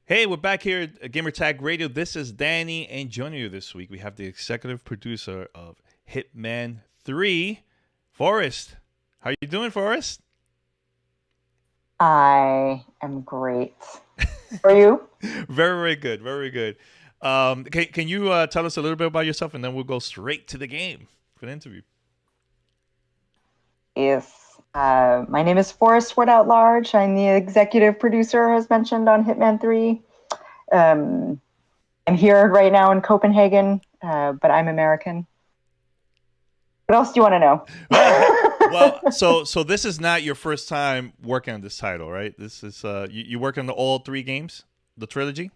Hey, we're back here at Gamertag Radio. This is Danny, and joining you this week, we have the executive producer of Hitman 3, Forrest. How you doing, Forrest? I am great. For you? Very good, very good. Can you tell us a little bit about yourself, and then we'll go straight to the game for the interview. Yes. My name is Forrest Swartout Large. I'm the executive producer, as mentioned, on Hitman 3. Um, I'm here right now in Copenhagen, but I'm American. What else do you want to know? Well, this is not your first time working on this title, right? This is you work on all three games, the trilogy.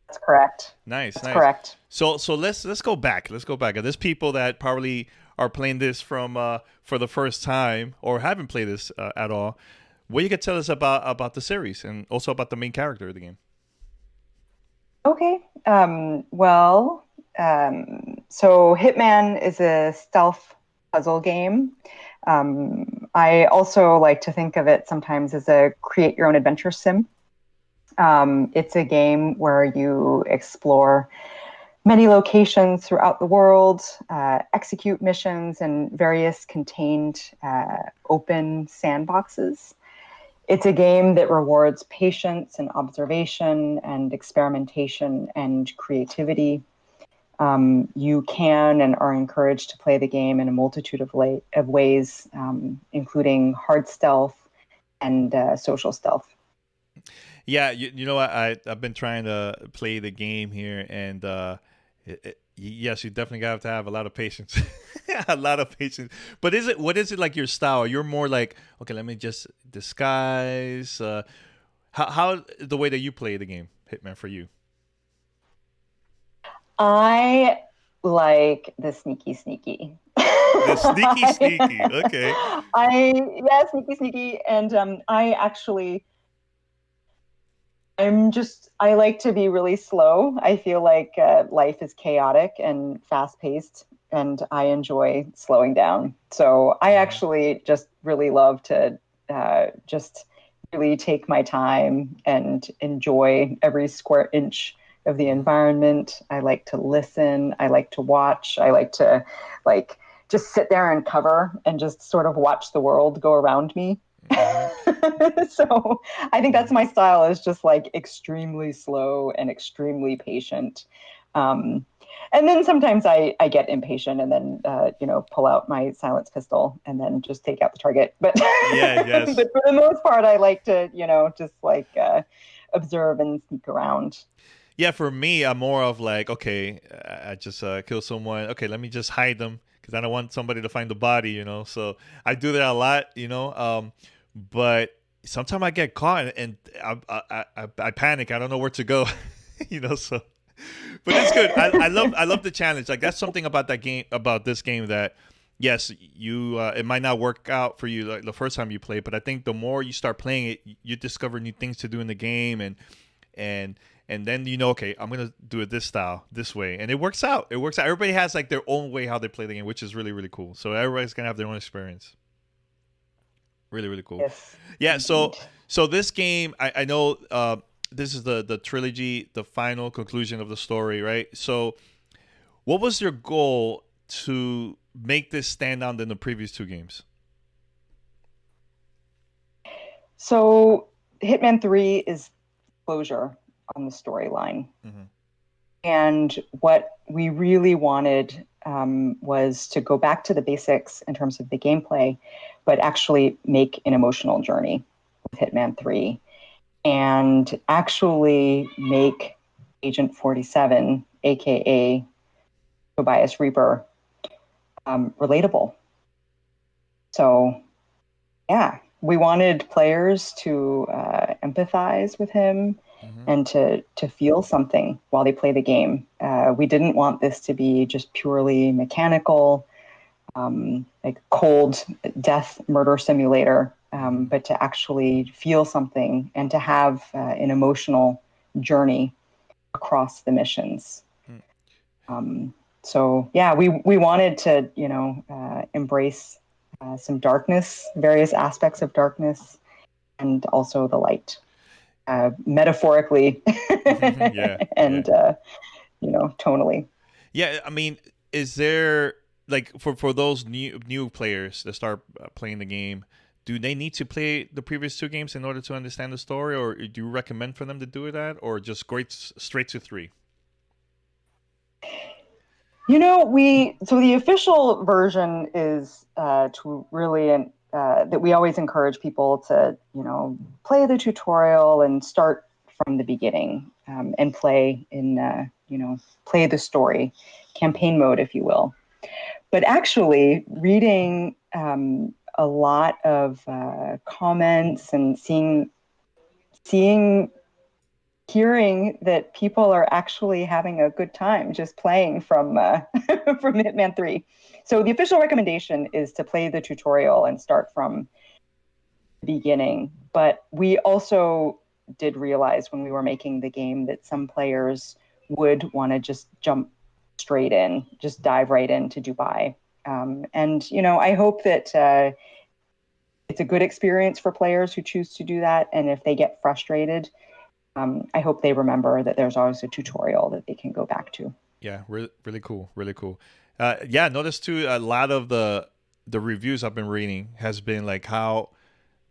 That's correct. Nice, That's nice. correct. So let's go back. Let's go back. There's people that probably are playing this from for the first time or haven't played this at all. What you could tell us about the series and also about the main character of the game? Okay. So Hitman is a stealth puzzle game. I also like to think of it sometimes as a create your own adventure sim. It's a game where you explore many locations throughout the world, execute missions in various contained open sandboxes. It's a game that rewards patience and observation and experimentation and creativity. You can and are encouraged to play the game in a multitude of ways, including hard stealth and social stealth. Yeah, you know what? I've been trying to play the game here, and yes, you definitely have to have a lot of patience, a lot of patience. But what is it like your style? You're more like, okay, let me just disguise. How the way that you play the game, Hitman, for you? I like the sneaky, sneaky. The sneaky, sneaky. Okay. Yeah, sneaky, sneaky, and I like to be really slow. I feel like life is chaotic and fast paced, and I enjoy slowing down. So I Mhm. actually just really love to just really take my time and enjoy every square inch of the Mhm. environment. I like to listen. I like to watch. I like to like just sit there and cover and just sort of watch the world go around me. Mhm. So I think that's Mhm. my style is just like extremely slow and extremely patient. Um, and then sometimes I get impatient and then pull out my silence pistol and then just take out the target. But Yeah. Yes. but for the most part, I like to just like observe and sneak around. Yeah, for me, I'm more of like, okay, I just kill someone. Okay, let me just hide them because I don't want somebody to find the body, So I do that a lot, But sometimes I get caught and I panic. I don't know where to go, So, but it's good. I love the challenge. Like that's something about that game, about this game that. Yes, you. It might not work out for you like the first time you play, but I think the more you start playing it, you discover new things to do in the game, and and then okay, I'm gonna do it this style, this way, and it works out. It works out. Everybody has like their own way how they play the game, which is really really cool. So everybody's gonna have their own experience. Really really cool. Yes, Yeah. indeed. So this game, I know this is the trilogy, the final conclusion of the story, right? So what was your goal to make this stand out than the previous two games? So Hitman 3 is closure on the storyline. Mm-hmm. And what we really wanted was to go back to the basics in terms of the gameplay, but actually make an emotional journey with Hitman 3 and actually make Agent 47, aka Tobias Reaper, relatable. So, yeah, we wanted players to empathize with him Mm-hmm. and to feel something while they play the game. We didn't want this to be just purely mechanical, like cold death murder simulator, Mm-hmm. but to actually feel something and to have an emotional journey across the missions. Um, so yeah, we wanted to embrace some darkness, various aspects of darkness, and also the light. metaphorically Yeah, yeah. and tonally. Yeah, I mean, is there like for those new players that start playing the game, do they need to play the previous two games in order to understand the story, or do you recommend for them to do that, or just straight to three? We so the official version is to really that we always encourage people to play the tutorial and start from the beginning, and play in play the story, campaign mode, if you will. But actually, reading a lot of comments and seeing hearing that people are actually having a good time just playing from from Hitman 3. So the official recommendation is to play the tutorial and start from the beginning. But we also did realize when we were making the game that some players would want to just jump straight in, just dive right into Dubai. And I hope that it's a good experience for players who choose to do that. And if they get frustrated, I hope they remember that there's always a tutorial that they can go back to. Yeah, really cool, really cool. Yeah, notice too a lot of the reviews I've been reading has been like how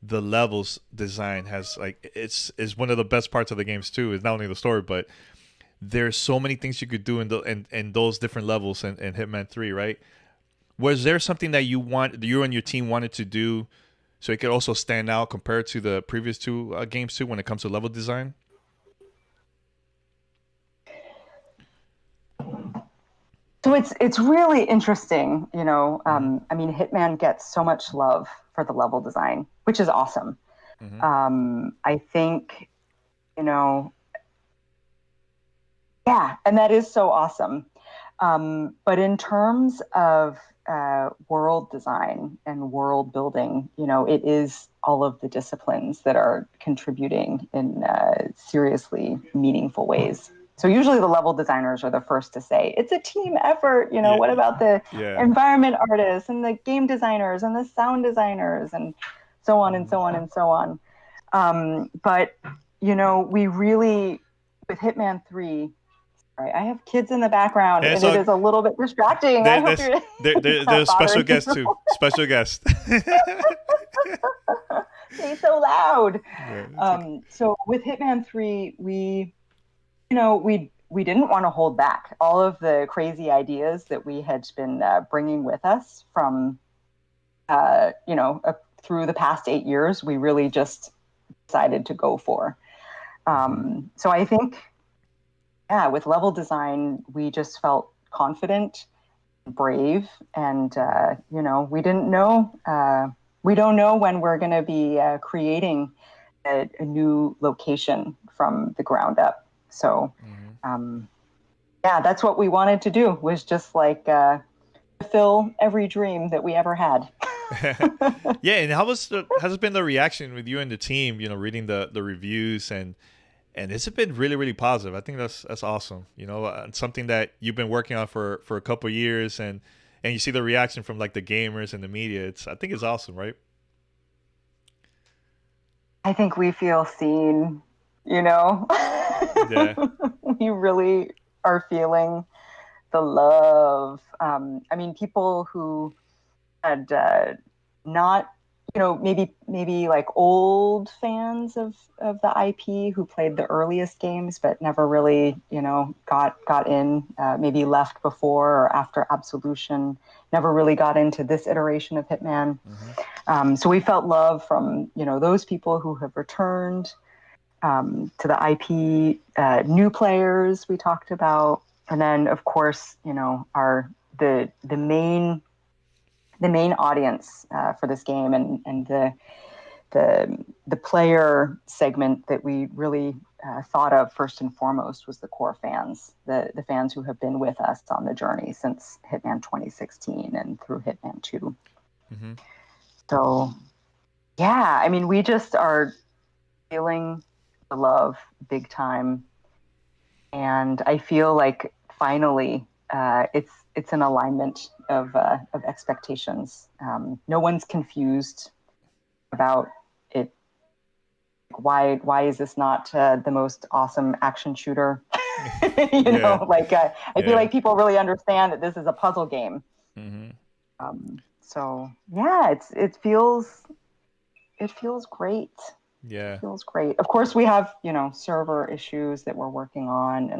the levels design has like it's is one of the best parts of the games too. It's not only the story, but there's so many things you could do in those different levels in Hitman 3, right? Was there something that you and your team wanted to do so it could also stand out compared to the previous two games too when it comes to level design? So it's really interesting, Mm-hmm. I mean, Hitman gets so much love for the level design, which is awesome. Mm-hmm. I think, you know, yeah, and that is so awesome. But in terms of world design and world building, it is all of the disciplines that are contributing in seriously meaningful ways. So usually the level designers are the first to say it's a team effort. Yeah, What about the yeah. environment artists and the game designers and the sound designers and so on and Mm-hmm. so on and so on. But we really with Hitman 3. Right. I have kids in the background, And and it so is a little bit distracting. I hope there's you're it's not there's special bothering you. guest too. Special guest. Say so loud. Yeah, it's okay. So with Hitman 3, we didn't want to hold back all of the crazy ideas that we had been bringing with us from through the past 8 years. We really just decided to go for. Mm-hmm. So I think, yeah, with level design, we just felt confident, brave, and we don't know when we're going to be creating a new location from the ground up. So Mm-hmm. um, yeah, that's what we wanted to do, was just like fulfill every dream that we ever had. Yeah, and how has it been the reaction with you and the team? Reading the reviews and it's been really really positive. I think that's awesome. Something that you've been working on for a couple of years, and you see the reaction from like the gamers and the media. I think it's awesome, right? I think we feel seen, you know. Yeah. We really are feeling the love. I mean, people who had not, maybe like old fans of the IP who played the earliest games but never really, got in. Maybe left before or after Absolution. Never really got into this iteration of Hitman. Mm-hmm. So we felt love from those people who have returned to the IP, new players we talked about, and then of course our the main audience for this game and the player segment that we really thought of first and foremost was the core fans, the fans who have been with us on the journey since Hitman 2016 and through Hitman 2. Mm-hmm. So yeah, I mean, we just are feeling the love big time, and I feel like finally it's an alignment of expectations. No one's confused about it why is this not the most awesome action shooter? Yeah. I feel Yeah. like people really understand that this is a puzzle game. Hmm. So yeah, it feels great. It Yeah. feels great. Of course, we have server issues that we're working on,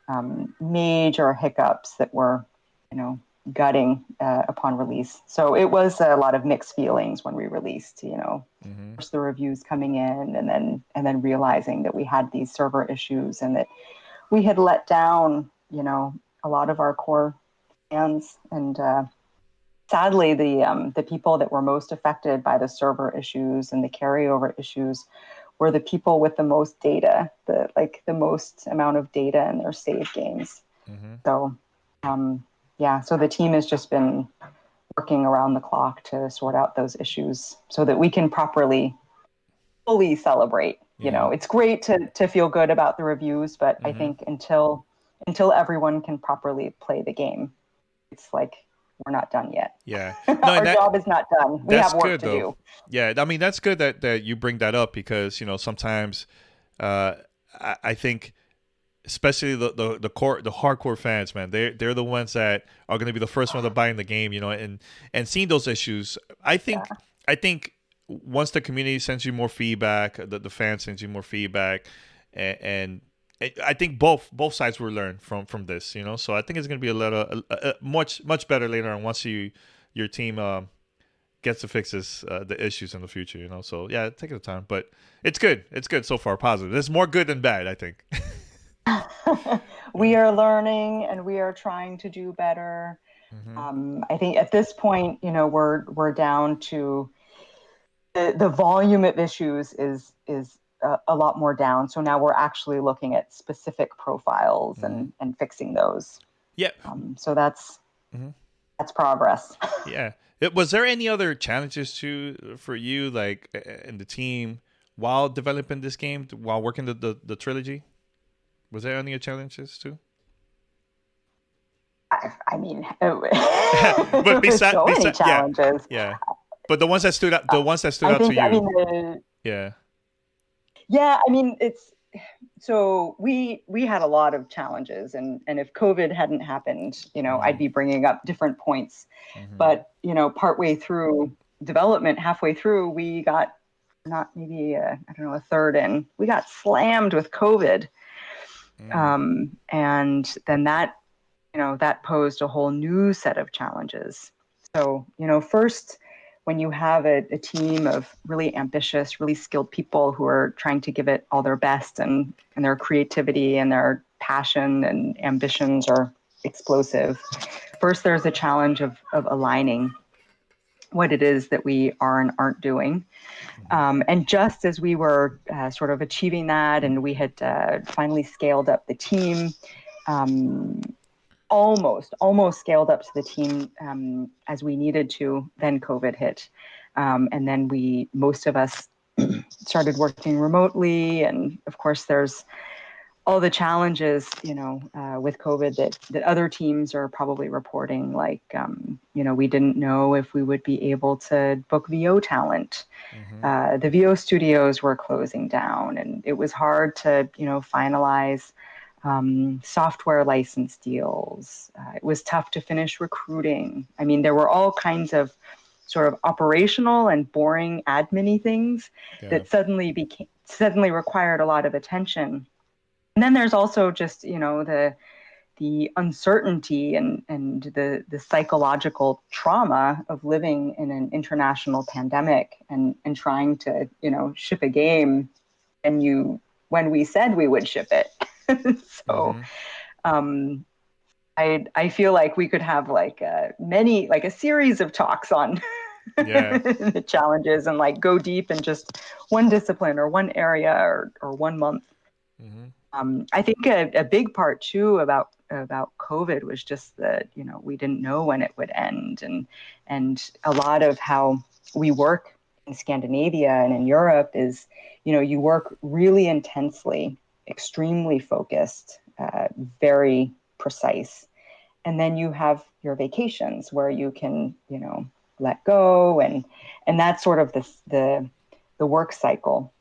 and major hiccups that we're you know gutting upon release. So it was a lot of mixed feelings when we released. Hmm. First the reviews coming in, and then realizing that we had these server issues and that we had let down a lot of our core fans. And sadly, the people that were most affected by the server issues and the carryover issues were the people with the most data, the most amount of data in their save games. Hmm. So yeah, so the team has just been working around the clock to sort out those issues so that we can properly fully celebrate. Yeah. It's great to feel good about the reviews, but I Hmm. think until everyone can properly play the game, it's like we're not done yet. Yeah. No, and Our job is not done. We that's have work good to though. do. Yeah, I mean that's good that you bring that up because sometimes uh, I think especially the hardcore fans, man, they're the ones that are going to be the first one to buy in the game, and seeing those issues. I think once the community sends you more feedback, the fans sends you more feedback, and I think both sides will learn from this, So I think it's going to be much better later on once your team gets to fix the issues in the future, So yeah, take the time, but it's good. It's good so far. Positive. It's more good than bad, I think. We are learning and we are trying to do better. Hmm. I think at this point, we're down to the volume of issues is a lot more down. So now we're actually looking at specific profiles Hmm. and fixing those. Yeah. So that's progress. Yeah. Was there any other challenges for you, like in the team, while developing this game, while working the trilogy? Was there any challenges too? I mean, But there's so many yeah, challenges. yeah. But the ones that stood I out to think, I you, mean, yeah. yeah, I mean, it's so we had a lot of challenges, and if COVID hadn't happened, I'd Hmm. be bringing up different points. Hmm. But partway through development, halfway through, we got not maybe I don't know, a third in, we got slammed with COVID, Mm. and then that posed a whole new set of challenges. So, first, when you have a team of really ambitious, really skilled people who are trying to give it all their best, and their creativity and their passion and ambitions are explosive, first there's a challenge of aligning what it is that we are and aren't doing. Hmm. And just as we were sort of achieving that, and we had finally scaled up the team, um, almost scaled up to the team as we needed to, then COVID hit. And then most of us started working remotely. And of course, there's all the challenges, with COVID that other teams are probably reporting. Like, we didn't know if we would be able to book VO talent. Hmm. The VO studios were closing down, and it was hard to, finalize software license deals. It was tough to finish recruiting. I mean, there were all kinds of sort of operational and boring admin things Yeah. that suddenly required a lot of attention. And then there's also just the uncertainty and the psychological trauma of living in an international pandemic, and trying to ship a game, and when we said we would ship it. So Hmm. um, I feel like we could have like a series of talks on Yeah. the challenges, and like go deep in just one discipline or one area, or 1 month. Hmm. I think a big part too about COVID was just that we didn't know when it would end, and a lot of how we work in Scandinavia and in Europe is you work really intensely, extremely focused, very precise, and then you have your vacations where you can let go, and that's sort of the work cycle.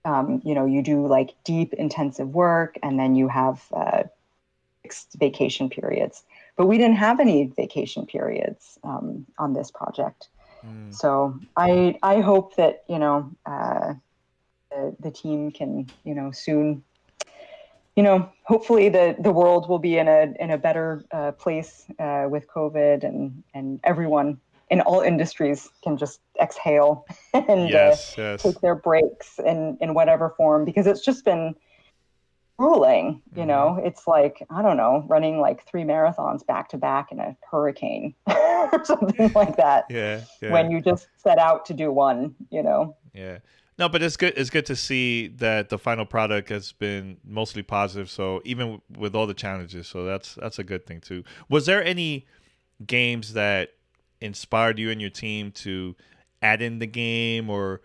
You do like deep, intensive work, and then you have fixed vacation periods. But we didn't have any vacation periods on this project. Mm. So I hope that the team can soon hopefully the world will be in a better place with COVID, and everyone in all industries can just exhale and Yes, yes. take their breaks in whatever form, because it's just been grueling. Mm-hmm. It's like, I don't know, running like 3 marathons back to back in a hurricane or something like that, Yeah, yeah, when you just set out to do one. yeah. No, but it's good. It's good to see that the final product has been mostly positive. So even with all the challenges, so that's a good thing too. Was there any games that inspired you and your team to add in the game, or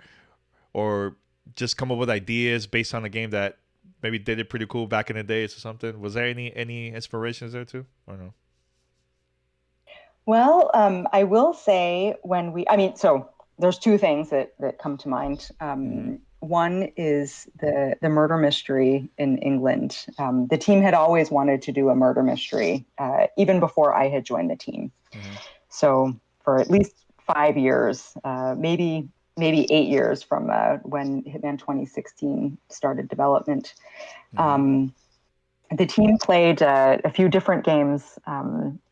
just come up with ideas based on a game that maybe did it pretty cool back in the days or something? Was there any inspirations there too, or no? Well, I will say, so there's two things that come to mind. Mm-hmm. One is the murder mystery in England. The team had always wanted to do a murder mystery, even before I had joined the team. Mm-hmm. So for at least 5 years, maybe 8 years from when Hitman 2016 started development. Mm-hmm. Um, the team played a few different games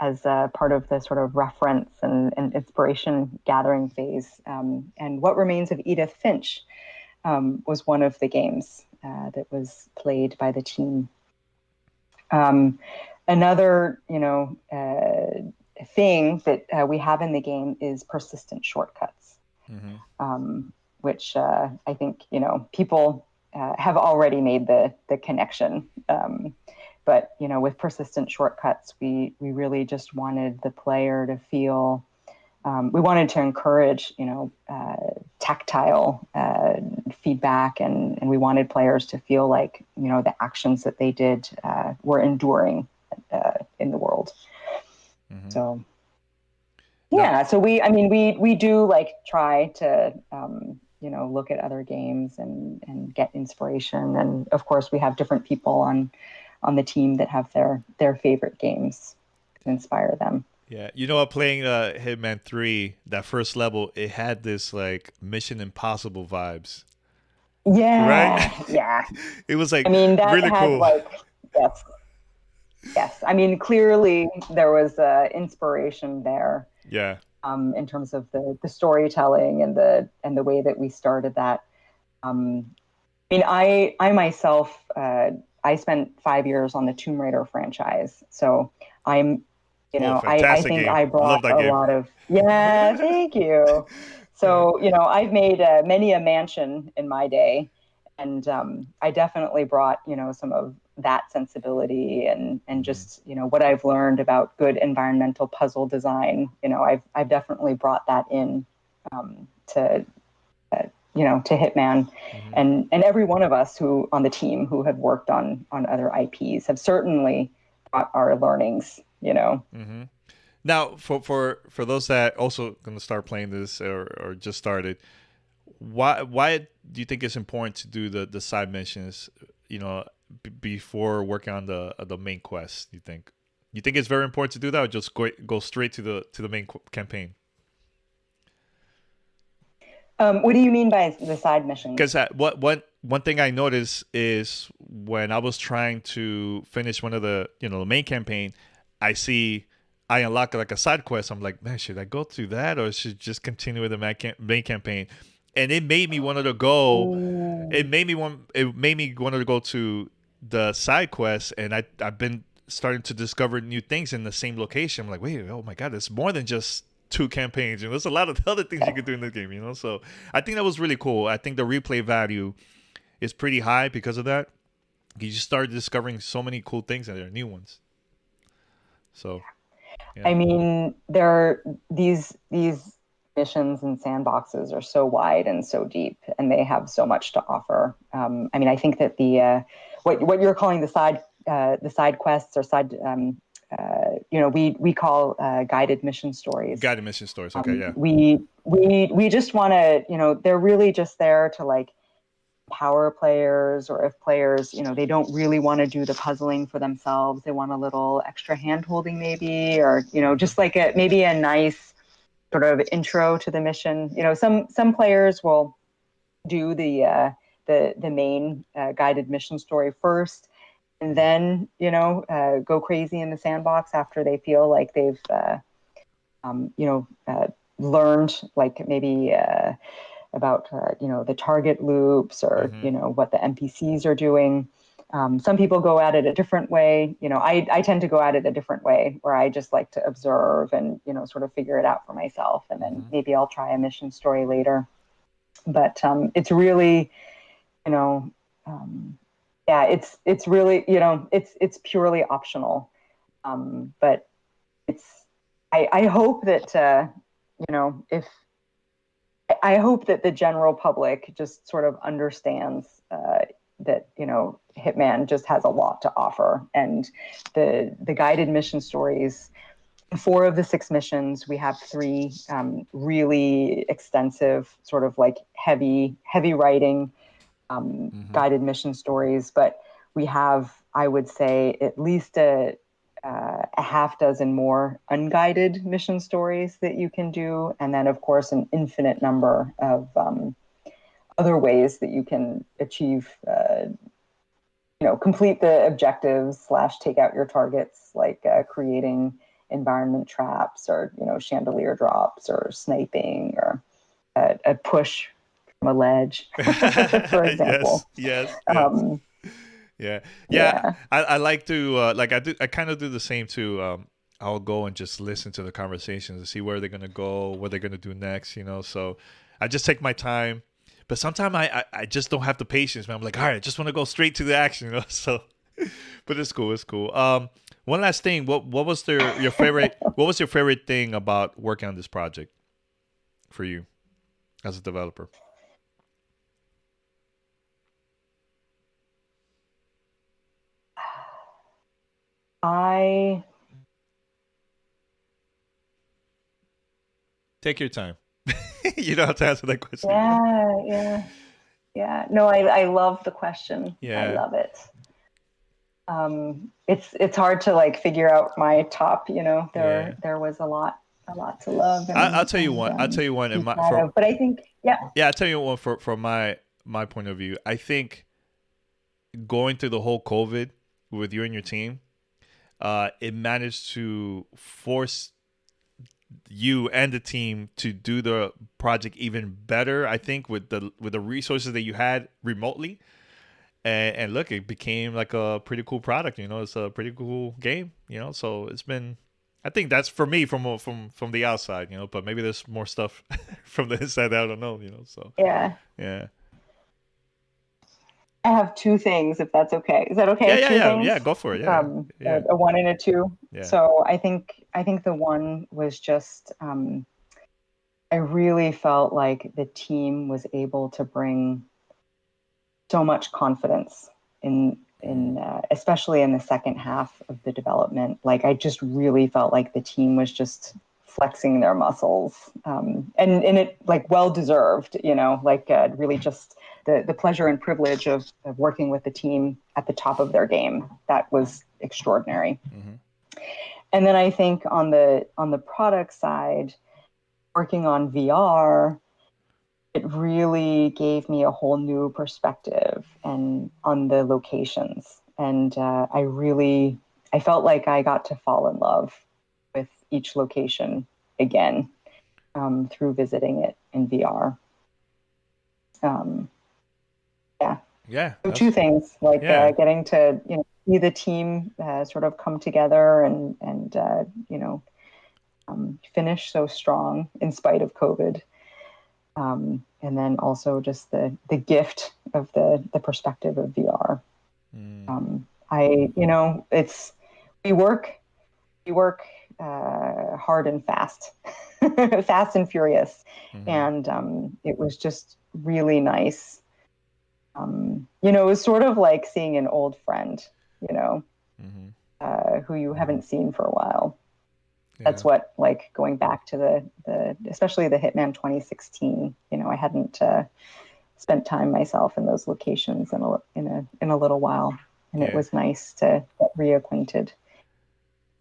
as part of the sort of reference and inspiration gathering phase. And What Remains of Edith Finch was one of the games that was played by the team. Um, Another, thing that we have in the game is persistent shortcuts, Mm-hmm. which I think people have already made the connection. But with persistent shortcuts, we really just wanted the player to feel. We wanted to encourage tactile feedback, and we wanted players to feel like the actions that they did were enduring in the world. Mm-hmm. So Now, yeah, so we do like try to look at other games and get inspiration, and of course we have different people on the team that have their favorite games to inspire them. yeah, playing Hitman 3, that first level, it had this like Mission Impossible vibes, right? Yeah, yeah. It was I like mean, that really had cool. like, yes, yes. I mean, clearly there was inspiration there Yeah. in terms of the storytelling and the way that we started that. I myself, I spent 5 years on the Tomb Raider franchise, so I'm, Oh, I fantastic think game. I brought Love that a game. lot of, yeah, thank you. Yeah. So, I've made many a mansion in my day, and I definitely brought, some of that sensibility and Mm-hmm. just, what I've learned about good environmental puzzle design. I've definitely brought that in to Hitman, Mm-hmm. and every one of us who on the team who have worked on other IPs have certainly brought our learnings. Mm-hmm. Now, for those that also going to start playing this, or just started, why do you think it's important to do the side missions? Before working on the main quest. You think it's very important to do that, or just go straight to the main campaign? What do you mean by the side Because missions? one thing I noticed is when I was trying to finish one of the main campaign, I see I unlock like a side quest. I'm like, man, should I go through that, or should I just continue with the main campaign? And it made me wanted to go. Ooh. It made me wanted to go to the side quest, and I've been starting to discover new things in the same location. I'm like, wait, oh my god, it's more than just two campaigns. There's a lot of other things you could do in this game. So I think that was really cool. I think the replay value is pretty high because of that. You just start discovering so many cool things, and there are new ones. So yeah. I mean, these missions and sandboxes are so wide and so deep, and they have so much to offer. I think that the what you're calling the side quests or side we call guided mission stories. Guided mission stories. Okay, yeah. We just want to, they're really just there to like power players, or if players, they don't really want to do the puzzling for themselves, they want a little extra hand holding maybe, or Mhm. just like maybe a nice sort of intro to the mission. Some players will do the main guided mission story first, and then go crazy in the sandbox after they feel like they've um, you know learned, like maybe about the target loops, or Mhm. what the NPCs are doing. Some people go at it a different way. I tend to go at it a different way, where I just like to observe and sort of figure it out for myself, and then Mhm. maybe I'll try a mission story later. But it's really, you know, um, yeah, it's really, it's purely optional. But it's I hope that if I hope that the general public just sort of understands that Hitman just has a lot to offer, and the guided mission stories. Four of the six missions, we have three really extensive, sort of like heavy writing Mhm. guided mission stories, but we have, I would say, at least a half dozen more unguided mission stories that you can do, and then of course an infinite number of other ways that you can achieve, complete the objectives slash take out your targets, like creating environment traps, or chandelier drops, or sniping, or a push from a ledge, for Yes, example. yes, yes. Um, Yeah, yeah. yeah. I like to like I do. I kind of do the same too. I'll go and just listen to the conversations and see where they're gonna go, what they're gonna do next. So I just take my time. But sometimes I just don't have the patience, man. I'm like, all right, I just want to go straight to the action. So, but it's cool. It's cool. One last thing. What was your favorite? What was your favorite thing about working on this project for you as a developer? I Take your time. You don't have to answer that question. yeah. No, I love the question. I Yeah. love it. It's hard to like figure out my top. Yeah. There was a lot to love I'll and tell you one. I'll tell you one. In be my proud for of. But I think, yeah. Yeah, I'll tell you one for from my point of view. I think going through the whole COVID with you and your team, it managed to force you and the team to do the project even better. I think with the resources that you had remotely, and look, it became like a pretty cool product. It's a pretty cool game. So it's been. I think that's for me from the outside. But maybe there's more stuff from the inside that I don't know. So Yeah. yeah. I have two things, if that's okay. Is that Yeah, okay? yeah, Two yeah, yeah. things, Go for it. Yeah, yeah, a one and a two. yeah. So I think the one was just, I really felt like the team was able to bring so much confidence Mm, especially in the second half of the development. Like, I just really felt like the team was just flexing their muscles, and it, like, well deserved. Like, really just the pleasure and privilege of working with the team at the top of their game. That was extraordinary. mhm, And then I think on the product side, working on VR, it really gave me a whole new perspective and on the locations. And I felt like I got to fall in love with each location again, through visiting it in VR. Um, yeah. yeah, So two things, like yeah. getting to see the team sort of come together, and finish so strong in spite of COVID. And then also just the gift of the perspective of VR. Mm, It's we work we work hard and fast, fast and furious, mhm, and it was just really nice. It was sort of like seeing an old friend, you know, mhm. who you haven't seen for a while. That's Yeah. what, like, going back to the especially the Hitman 2016. I hadn't spent time myself in those locations in a little while, and it Yeah. was nice to get reacquainted.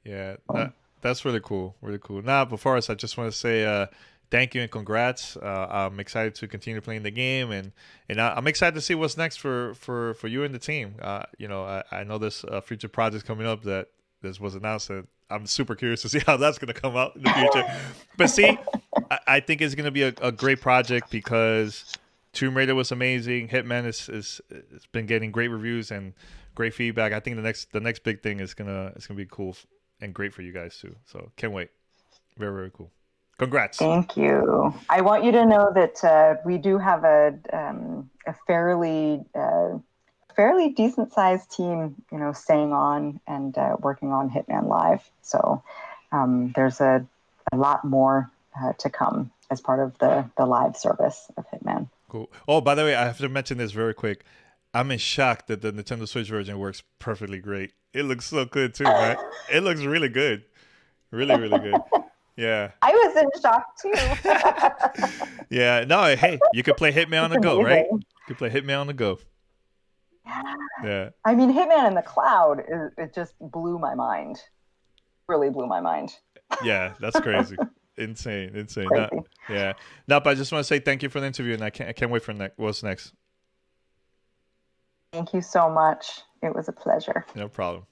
Yeah, So, that's really cool. Really cool. Now, before us, I just want to say thank you and congrats. I'm excited to continue playing the game, and I'm excited to see what's next for you and the team. I know there's future projects coming up that this was announced, and I'm super curious to see how that's going to come out in the future. But see, I think it's going to be a great project because Tomb Raider was amazing. Hitman is it's been getting great reviews and great feedback. I think the next big thing is gonna be cool and great for you guys too. So can't wait. Very, very cool. Congrats. thank you. I want you to know that we do have a fairly decent sized team, staying on and working on Hitman Live. So there's a lot more to come as part of the live service of Hitman. Cool. Oh, by the way, I have to mention this very quick. I'm in shock that the Nintendo Switch version works perfectly great. It looks so good too, man. It looks really good. Really, really good. Yeah. I was in shock too. Yeah. No, hey, you could play Hitman on It's the go, right? You amazing. could play Hitman on the go. Yeah. Yeah. I mean, Hitman in the cloud, it just blew my mind. Really blew my mind. Yeah, that's crazy. Insane, insane. No, Crazy. yeah. No, but I just want to say thank you for the interview, and I can't wait for what's next. Thank you so much. It was a pleasure. No problem.